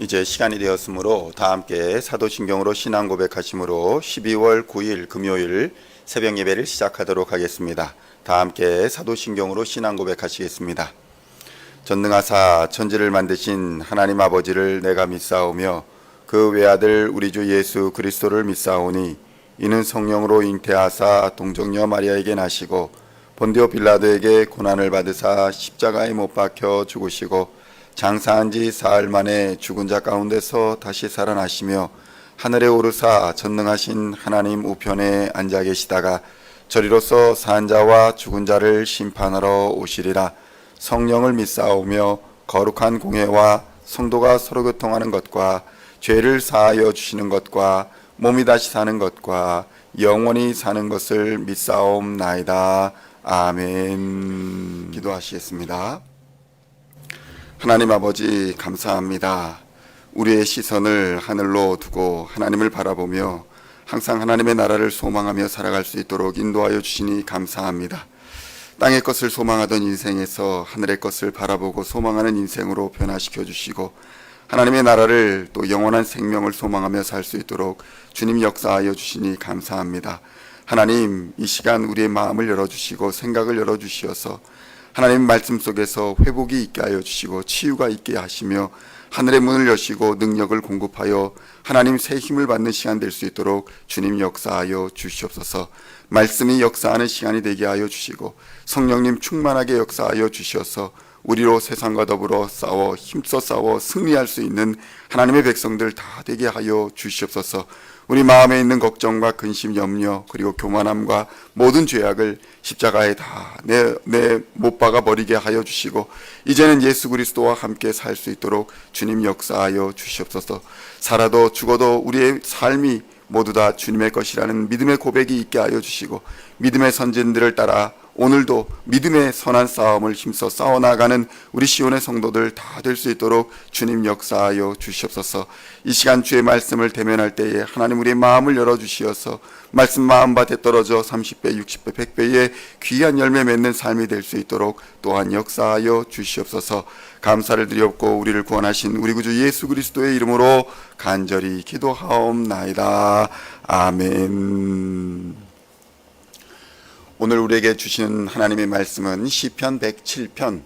이제 시간이 되었으므로 다 함께 사도신경으로 신앙 고백하심으로 12월 9일 금요일 새벽 예배를 시작하도록 하겠습니다. 다 함께 사도신경으로 신앙 고백하시겠습니다. 전능하사 천지를 만드신 하나님 아버지를 내가 믿사오며 그 외아들 우리 주 예수 그리스도를 믿사오니 이는 성령으로 잉태하사 동정녀 마리아에게 나시고 본디오 빌라도에게 고난을 받으사 십자가에 못 박혀 죽으시고 장사한 지 사흘 만에 죽은 자 가운데서 다시 살아나시며 하늘에 오르사 전능하신 하나님 우편에 앉아 계시다가 저리로서 산 자와 죽은 자를 심판하러 오시리라. 성령을 믿사오며 거룩한 공회와 성도가 서로 교통하는 것과 죄를 사하여 주시는 것과 몸이 다시 사는 것과 영원히 사는 것을 믿사옵나이다. 아멘. 기도하시겠습니다. 하나님 아버지 감사합니다. 우리의 시선을 하늘로 두고 하나님을 바라보며 항상 하나님의 나라를 소망하며 살아갈 수 있도록 인도하여 주시니 감사합니다. 땅의 것을 소망하던 인생에서 하늘의 것을 바라보고 소망하는 인생으로 변화시켜 주시고 하나님의 나라를 또 영원한 생명을 소망하며 살 수 있도록 주님 역사하여 주시니 감사합니다. 하나님, 이 시간 우리의 마음을 열어주시고 생각을 열어주시어서 하나님 말씀 속에서 회복이 있게 하여 주시고 치유가 있게 하시며 하늘의 문을 여시고 능력을 공급하여 하나님 새 힘을 받는 시간 될 수 있도록 주님 역사하여 주시옵소서. 말씀이 역사하는 시간이 되게 하여 주시고 성령님 충만하게 역사하여 주시어서 우리로 세상과 더불어 싸워 힘써 싸워 승리할 수 있는 하나님의 백성들 다 되게 하여 주시옵소서. 우리 마음에 있는 걱정과 근심, 염려 그리고 교만함과 모든 죄악을 십자가에 다 못 박아 버리게 하여 주시고 이제는 예수 그리스도와 함께 살 수 있도록 주님 역사하여 주시옵소서. 살아도 죽어도 우리의 삶이 모두 다 주님의 것이라는 믿음의 고백이 있게 하여 주시고 믿음의 선진들을 따라 오늘도 믿음의 선한 싸움을 힘써 싸워나가는 우리 시온의 성도들 다 될 수 있도록 주님 역사하여 주시옵소서. 이 시간 주의 말씀을 대면할 때에 하나님 우리의 마음을 열어주시어서 말씀 마음밭에 떨어져 30배, 60배, 100배의 귀한 열매 맺는 삶이 될 수 있도록 또한 역사하여 주시옵소서. 감사를 드리옵고 우리를 구원하신 우리 구주 예수 그리스도의 이름으로 간절히 기도하옵나이다. 아멘. 오늘 우리에게 주시는 하나님의 말씀은 시편 107편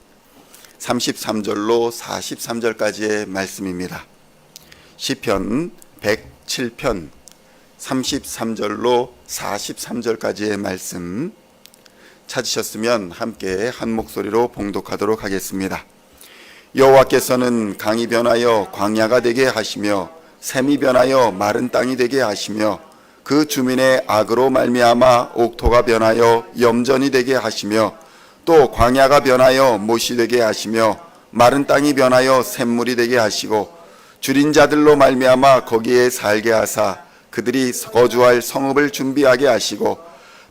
33절로 43절까지의 말씀입니다. 시편 107편 33절로 43절까지의 말씀 찾으셨으면 함께 한 목소리로 봉독하도록 하겠습니다. 여호와께서는 강이 변하여 광야가 되게 하시며 샘이 변하여 마른 땅이 되게 하시며 그 주민의 악으로 말미암아 옥토가 변하여 염전이 되게 하시며 또 광야가 변하여 못이 되게 하시며 마른 땅이 변하여 샘물이 되게 하시고 줄인 자들로 말미암아 거기에 살게 하사 그들이 거주할 성읍을 준비하게 하시고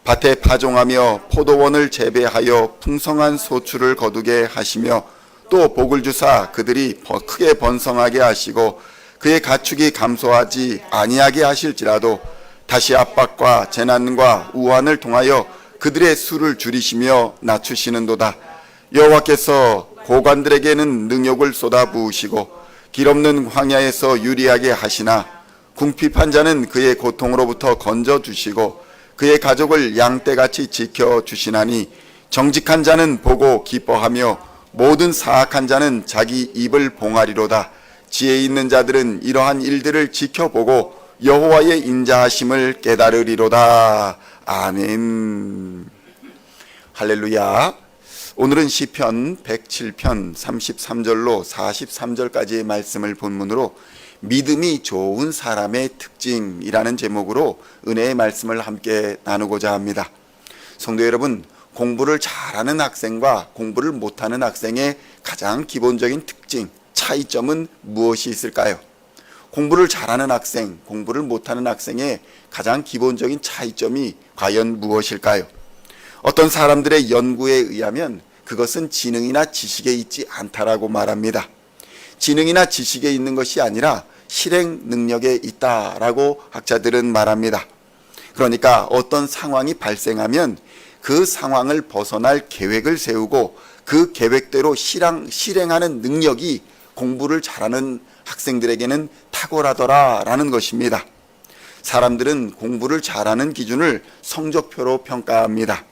밭에 파종하며 포도원을 재배하여 풍성한 소출을 거두게 하시며 또 복을 주사 그들이 크게 번성하게 하시고 그의 가축이 감소하지 아니하게 하실지라도 다시 압박과 재난과 우환을 통하여 그들의 수를 줄이시며 낮추시는도다. 여호와께서 고관들에게는 능욕을 쏟아 부으시고 길없는 황야에서 유리하게 하시나 궁핍한 자는 그의 고통으로부터 건져주시고 그의 가족을 양떼같이 지켜주시나니 정직한 자는 보고 기뻐하며 모든 사악한 자는 자기 입을 봉하리로다. 지혜 있는 자들은 이러한 일들을 지켜보고 여호와의 인자하심을 깨달으리로다. 아멘. 할렐루야. 오늘은 시편 107편 33절로 43절까지의 말씀을 본문으로 믿음이 좋은 사람의 특징이라는 제목으로 은혜의 말씀을 함께 나누고자 합니다. 성도 여러분, 공부를 잘하는 학생과 공부를 못하는 학생의 가장 기본적인 특징, 차이점은 무엇이 있을까요? 공부를 잘하는 학생, 공부를 못하는 학생의 가장 기본적인 차이점이 과연 무엇일까요? 어떤 사람들의 연구에 의하면 그것은 지능이나 지식에 있지 않다라고 말합니다. 지능이나 지식에 있는 것이 아니라 실행 능력에 있다라고 학자들은 말합니다. 그러니까 어떤 상황이 발생하면 그 상황을 벗어날 계획을 세우고 그 계획대로 실행하는 능력이 공부를 잘하는 학생들에게는 탁월하더라라는 것입니다. 사람들은 공부를 잘하는 기준을 성적표로 평가합니다.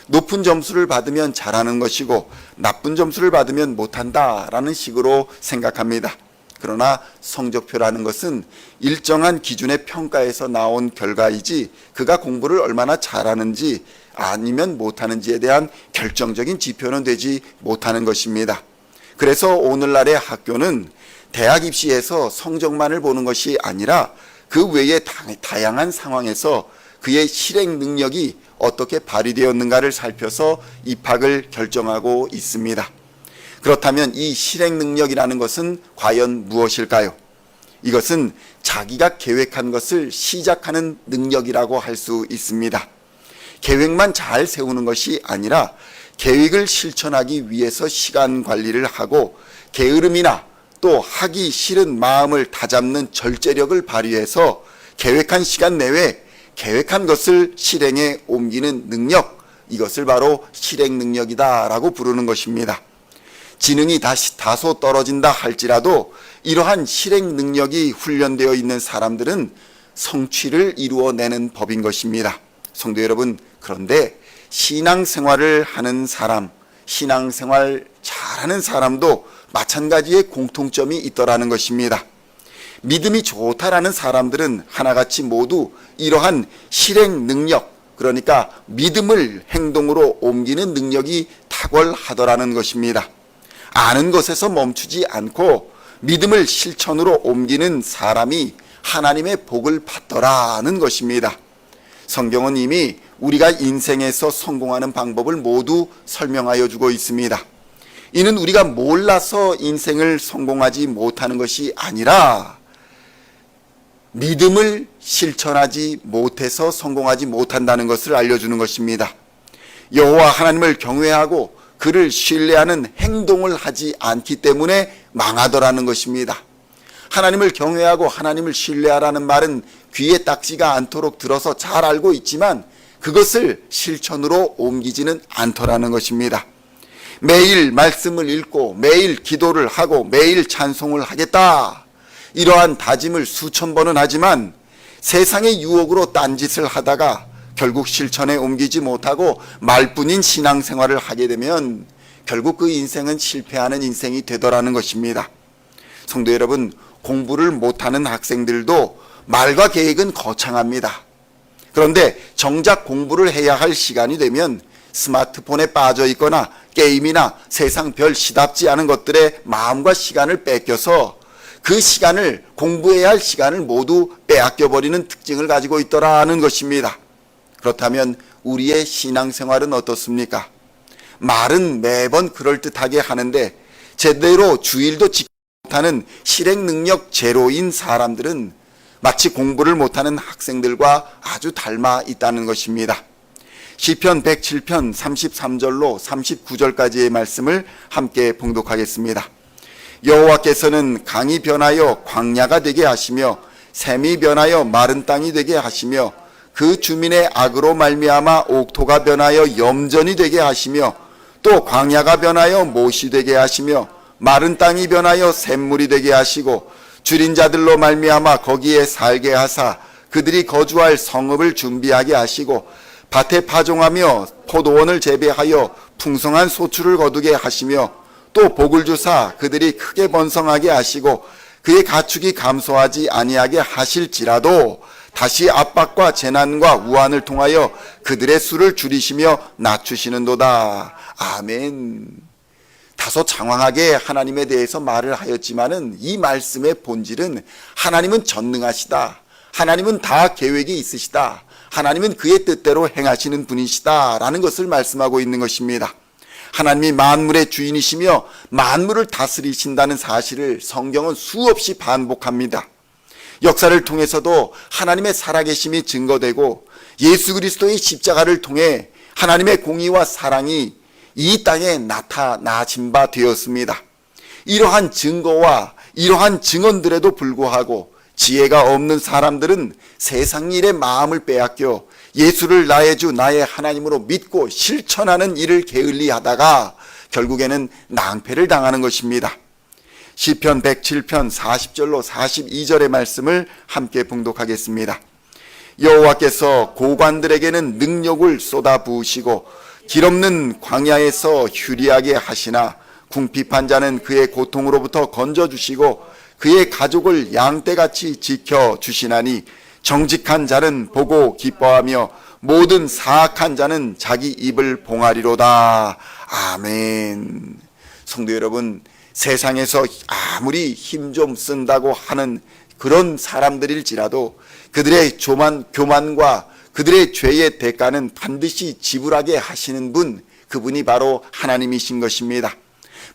높은 점수를 받으면 잘하는 것이고 나쁜 점수를 받으면 못한다라는 식으로 생각합니다. 그러나 성적표라는 것은 일정한 기준의 평가에서 나온 결과이지 그가 공부를 얼마나 잘하는지 아니면 못하는지에 대한 결정적인 지표는 되지 못하는 것입니다. 그래서 오늘날의 학교는 대학 입시에서 성적만을 보는 것이 아니라 그 외의 다양한 상황에서 그의 실행 능력이 어떻게 발휘되었는가를 살펴서 입학을 결정하고 있습니다. 그렇다면 이 실행 능력이라는 것은 과연 무엇일까요? 이것은 자기가 계획한 것을 시작하는 능력이라고 할 수 있습니다. 계획만 잘 세우는 것이 아니라 계획을 실천하기 위해서 시간 관리를 하고 게으름이나 또 하기 싫은 마음을 다잡는 절제력을 발휘해서 계획한 시간 내에 계획한 것을 실행에 옮기는 능력, 이것을 바로 실행 능력이다라고 부르는 것입니다. 지능이 다소 떨어진다 할지라도 이러한 실행 능력이 훈련되어 있는 사람들은 성취를 이루어내는 법인 것입니다. 성도 여러분, 그런데 신앙생활을 하는 사람, 신앙생활 잘하는 사람도 마찬가지의 공통점이 있더라는 것입니다. 믿음이 좋다라는 사람들은 하나같이 모두 이러한 실행 능력, 그러니까 믿음을 행동으로 옮기는 능력이 탁월하더라는 것입니다. 아는 것에서 멈추지 않고 믿음을 실천으로 옮기는 사람이 하나님의 복을 받더라는 것입니다. 성경은 이미 우리가 인생에서 성공하는 방법을 모두 설명하여 주고 있습니다. 이는 우리가 몰라서 인생을 성공하지 못하는 것이 아니라 믿음을 실천하지 못해서 성공하지 못한다는 것을 알려주는 것입니다. 여호와 하나님을 경외하고 그를 신뢰하는 행동을 하지 않기 때문에 망하더라는 것입니다. 하나님을 경외하고 하나님을 신뢰하라는 말은 귀에 딱지가 않도록 들어서 잘 알고 있지만 그것을 실천으로 옮기지는 않더라는 것입니다. 매일 말씀을 읽고 매일 기도를 하고 매일 찬송을 하겠다, 이러한 다짐을 수천 번은 하지만 세상의 유혹으로 딴짓을 하다가 결국 실천에 옮기지 못하고 말뿐인 신앙생활을 하게 되면 결국 그 인생은 실패하는 인생이 되더라는 것입니다. 성도 여러분, 공부를 못하는 학생들도 말과 계획은 거창합니다. 그런데 정작 공부를 해야 할 시간이 되면 스마트폰에 빠져 있거나 게임이나 세상 별 시답지 않은 것들에 마음과 시간을 뺏겨서 그 시간을, 공부해야 할 시간을 모두 빼앗겨버리는 특징을 가지고 있더라는 것입니다. 그렇다면 우리의 신앙생활은 어떻습니까? 말은 매번 그럴듯하게 하는데 제대로 주일도 지키지 못하는 실행 능력 제로인 사람들은 마치 공부를 못하는 학생들과 아주 닮아 있다는 것입니다. 시편 107편 33절로 39절까지의 말씀을 함께 봉독하겠습니다. 여호와께서는 강이 변하여 광야가 되게 하시며 샘이 변하여 마른 땅이 되게 하시며 그 주민의 악으로 말미암아 옥토가 변하여 염전이 되게 하시며 또 광야가 변하여 못이 되게 하시며 마른 땅이 변하여 샘물이 되게 하시고 줄인 자들로 말미암아 거기에 살게 하사 그들이 거주할 성읍을 준비하게 하시고 밭에 파종하며 포도원을 재배하여 풍성한 소출을 거두게 하시며 또 복을 주사 그들이 크게 번성하게 하시고 그의 가축이 감소하지 아니하게 하실지라도 다시 압박과 재난과 우환을 통하여 그들의 수를 줄이시며 낮추시는도다. 아멘. 다소 장황하게 하나님에 대해서 말을 하였지만은 이 말씀의 본질은 하나님은 전능하시다. 하나님은 다 계획이 있으시다. 하나님은 그의 뜻대로 행하시는 분이시다 라는 것을 말씀하고 있는 것입니다. 하나님이 만물의 주인이시며 만물을 다스리신다는 사실을 성경은 수없이 반복합니다. 역사를 통해서도 하나님의 살아계심이 증거되고 예수 그리스도의 십자가를 통해 하나님의 공의와 사랑이 이 땅에 나타나신 바 되었습니다. 이러한 증거와 이러한 증언들에도 불구하고 지혜가 없는 사람들은 세상 일에 마음을 빼앗겨 예수를 나의 주 나의 하나님으로 믿고 실천하는 일을 게을리하다가 결국에는 낭패를 당하는 것입니다. 시편 107편 40절로 42절의 말씀을 함께 봉독하겠습니다. 여호와께서 고관들에게는 능력을 쏟아 부으시고 길없는 광야에서 휴리하게 하시나 궁핍한 자는 그의 고통으로부터 건져주시고 그의 가족을 양떼같이 지켜주시나니 정직한 자는 보고 기뻐하며 모든 사악한 자는 자기 입을 봉하리로다. 아멘. 성도 여러분, 세상에서 아무리 힘 좀 쓴다고 하는 그런 사람들일지라도 그들의 교만과 그들의 죄의 대가는 반드시 지불하게 하시는 분, 그분이 바로 하나님이신 것입니다.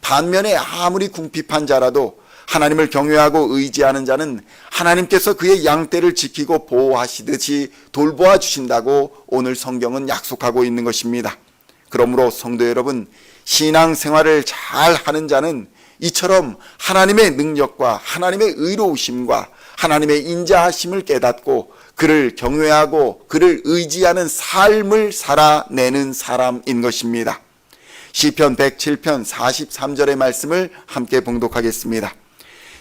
반면에 아무리 궁핍한 자라도 하나님을 경외하고 의지하는 자는 하나님께서 그의 양떼를 지키고 보호하시듯이 돌보아 주신다고 오늘 성경은 약속하고 있는 것입니다. 그러므로 성도 여러분, 신앙생활을 잘 하는 자는 이처럼 하나님의 능력과 하나님의 의로우심과 하나님의 인자하심을 깨닫고 그를 경외하고 그를 의지하는 삶을 살아내는 사람인 것입니다. 시편 107편 43절의 말씀을 함께 봉독하겠습니다.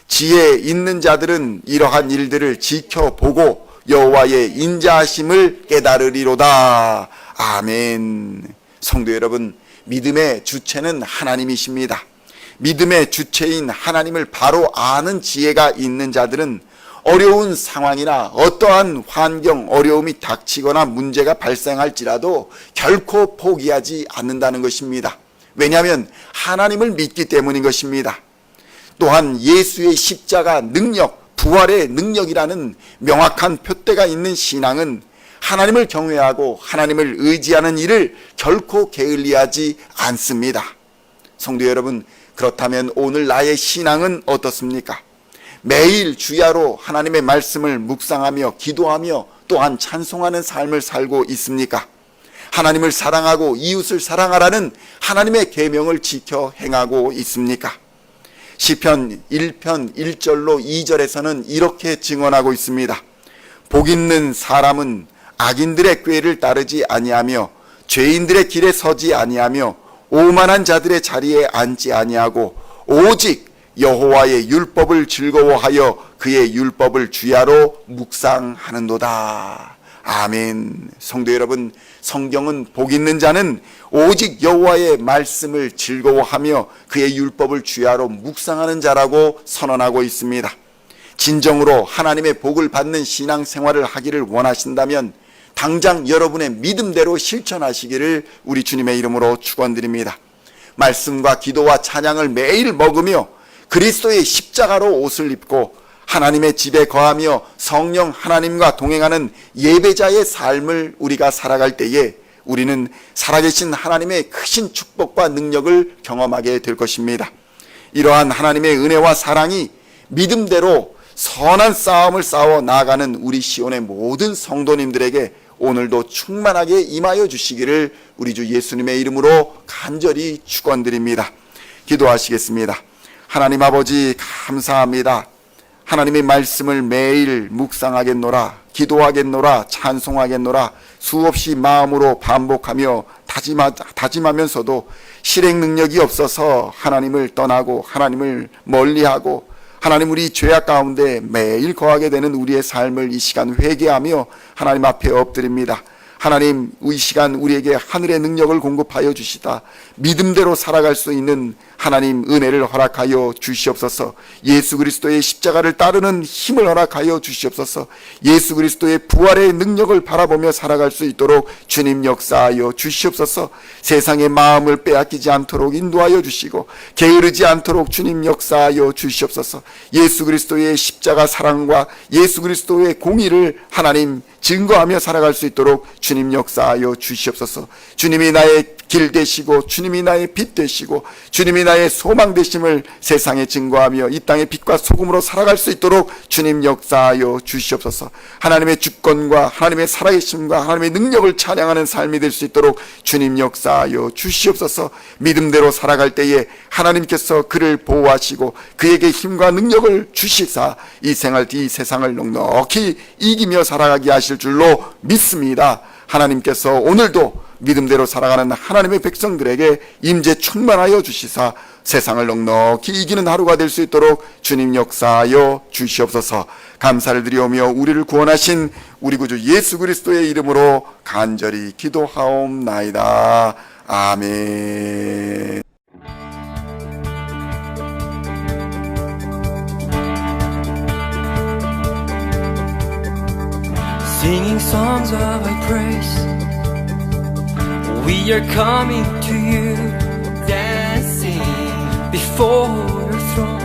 지혜 있는 자들은 이러한 일들을 지켜보고 여호와의 인자하심을 깨달으리로다. 아멘. 성도 여러분, 믿음의 주체는 하나님이십니다. 믿음의 주체인 하나님을 바로 아는 지혜가 있는 자들은 어려운 상황이나 어떠한 환경, 어려움이 닥치거나 문제가 발생할지라도 결코 포기하지 않는다는 것입니다. 왜냐하면 하나님을 믿기 때문인 것입니다. 또한 예수의 십자가 능력, 부활의 능력이라는 명확한 표대가 있는 신앙은 하나님을 경외하고 하나님을 의지하는 일을 결코 게을리하지 않습니다. 성도 여러분, 그렇다면 오늘 나의 신앙은 어떻습니까? 매일 주야로 하나님의 말씀을 묵상하며 기도하며 또한 찬송하는 삶을 살고 있습니까? 하나님을 사랑하고 이웃을 사랑하라는 하나님의 계명을 지켜 행하고 있습니까? 시편 1편 1절로 2절에서는 이렇게 증언하고 있습니다. 복 있는 사람은 악인들의 꾀를 따르지 아니하며 죄인들의 길에 서지 아니하며 오만한 자들의 자리에 앉지 아니하고 오직 여호와의 율법을 즐거워하여 그의 율법을 주야로 묵상하는도다. 아멘. 성도 여러분, 성경은 복 있는 자는 오직 여호와의 말씀을 즐거워하며 그의 율법을 주야로 묵상하는 자라고 선언하고 있습니다. 진정으로 하나님의 복을 받는 신앙생활을 하기를 원하신다면 당장 여러분의 믿음대로 실천하시기를 우리 주님의 이름으로 축원드립니다. 말씀과 기도와 찬양을 매일 먹으며 그리스도의 십자가로 옷을 입고 하나님의 집에 거하며 성령 하나님과 동행하는 예배자의 삶을 우리가 살아갈 때에 우리는 살아계신 하나님의 크신 축복과 능력을 경험하게 될 것입니다. 이러한 하나님의 은혜와 사랑이 믿음대로 선한 싸움을 싸워 나아가는 우리 시온의 모든 성도님들에게 오늘도 충만하게 임하여 주시기를 우리 주 예수님의 이름으로 간절히 축원드립니다. 기도하시겠습니다. 하나님 아버지, 감사합니다. 하나님의 말씀을 매일 묵상하겠노라, 기도하겠노라, 찬송하겠노라 수없이 마음으로 반복하며 다짐하면서도 실행 능력이 없어서 하나님을 떠나고 하나님을 멀리하고 하나님, 우리 죄악 가운데 매일 거하게 되는 우리의 삶을 이 시간 회개하며 하나님 앞에 엎드립니다. 하나님, 이 시간 우리에게 하늘의 능력을 공급하여 주시다 믿음대로 살아갈 수 있는 하나님 은혜를 허락하여 주시옵소서. 예수 그리스도의 십자가를 따르는 힘을 허락하여 주시옵소서. 예수 그리스도의 부활의 능력을 바라보며 살아갈 수 있도록 주님 역사하여 주시옵소서. 세상의 마음을 빼앗기지 않도록 인도하여 주시고 게으르지 않도록 주님 역사하여 주시옵소서. 예수 그리스도의 십자가 사랑과 예수 그리스도의 공의를 하나님 증거하며 살아갈 수 있도록 주님 역사하여 주시옵소서. 주님이 나의 길 되시고 주님이 나의 빛 되시고 주님이 나의 소망 되심을 세상에 증거하며 이 땅의 빛과 소금으로 살아갈 수 있도록 주님 역사하여 주시옵소서. 하나님의 주권과 하나님의 살아계심과 하나님의 능력을 찬양하는 삶이 될 수 있도록 주님 역사하여 주시옵소서. 믿음대로 살아갈 때에 하나님께서 그를 보호하시고 그에게 힘과 능력을 주시사 이 세상을 넉넉히 이기며 살아가게 하실 줄로 믿습니다. 하나님께서 오늘도 믿음대로 살아가는 하나님의 백성들에게 임재 충만하여 주시사 세상을 넉넉히 이기는 하루가 될 수 있도록 주님 역사하여 주시옵소서. 감사를 드리오며 우리를 구원하신 우리 구주 예수 그리스도의 이름으로 간절히 기도하옵나이다. 아멘. Singing songs of thy praise, we are coming to you, dancing before your throne.